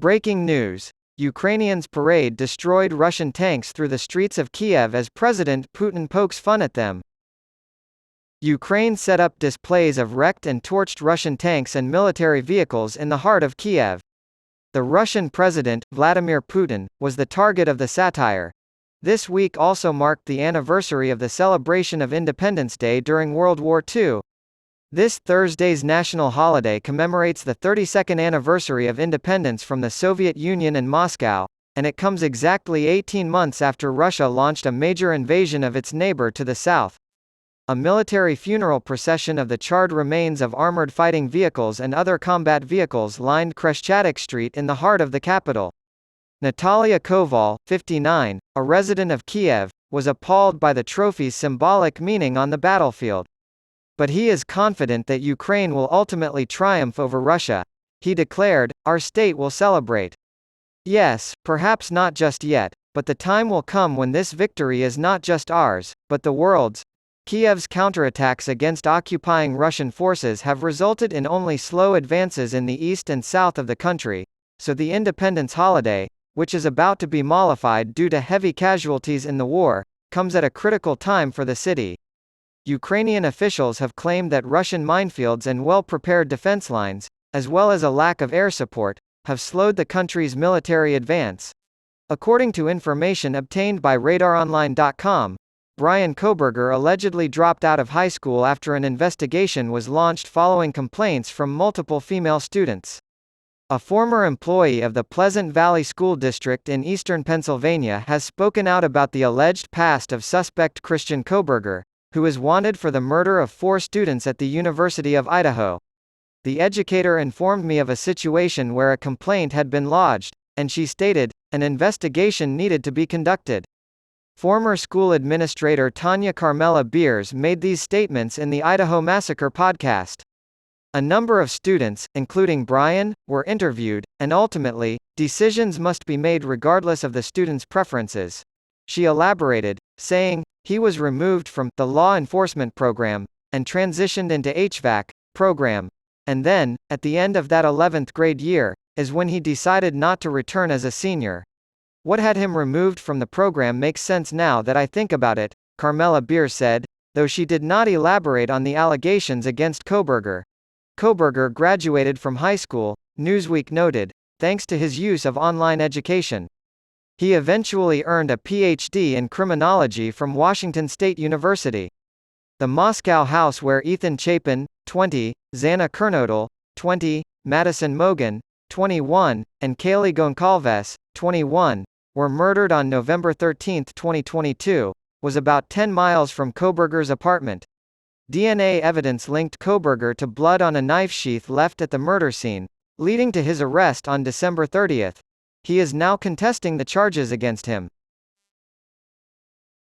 Breaking news. Ukrainians parade destroyed Russian tanks through the streets of Kiev as President Putin pokes fun at them. Ukraine set up displays of wrecked and torched Russian tanks and military vehicles in the heart of Kiev. The Russian President, Vladimir Putin, was the target of the satire. This week also marked the anniversary of the celebration of Independence Day during World War II. This Thursday's national holiday commemorates the 32nd anniversary of independence from the Soviet Union and Moscow, and it comes exactly 18 months after Russia launched a major invasion of its neighbor to the south. A military funeral procession of the charred remains of armored fighting vehicles and other combat vehicles lined Khreshchatyk Street in the heart of the capital. Natalia Koval, 59, a resident of Kiev, was appalled by the trophy's symbolic meaning on the battlefield. But he is confident that Ukraine will ultimately triumph over Russia. He declared, "Our state will celebrate." Yes, perhaps not just yet, but the time will come when this victory is not just ours, but the world's. Kiev's counterattacks against occupying Russian forces have resulted in only slow advances in the east and south of the country, so the independence holiday, which is about to be mollified due to heavy casualties in the war, comes at a critical time for the city. Ukrainian officials have claimed that Russian minefields and well-prepared defense lines, as well as a lack of air support, have slowed the country's military advance. According to information obtained by RadarOnline.com, Brian Koberger allegedly dropped out of high school after an investigation was launched following complaints from multiple female students. A former employee of the Pleasant Valley School District in eastern Pennsylvania has spoken out about the alleged past of suspect Christian Koberger, who is wanted for the murder of 4 students at the University of Idaho. The educator informed me of a situation where a complaint had been lodged, and she stated, an investigation needed to be conducted. Former school administrator Tanya Carmela Beers made these statements in the Idaho Massacre podcast. A number of students, including Brian, were interviewed, and ultimately, decisions must be made regardless of the student's preferences. She elaborated, saying, he was removed from the law enforcement program, and transitioned into HVAC program. And then, at the end of that 11th grade year, is when he decided not to return as a senior. What had him removed from the program makes sense now that I think about it, Carmela Beers said, though she did not elaborate on the allegations against Koberger. Koberger graduated from high school, Newsweek noted, thanks to his use of online education. He eventually earned a Ph.D. in criminology from Washington State University. The Moscow house where Ethan Chapin, 20, Xana Kernodle, 20, Madison Mogan, 21, and Kaylee Goncalves, 21, were murdered on November 13, 2022, was about 10 miles from Koberger's apartment. DNA evidence linked Koberger to blood on a knife sheath left at the murder scene, leading to his arrest on December 30. He is now contesting the charges against him.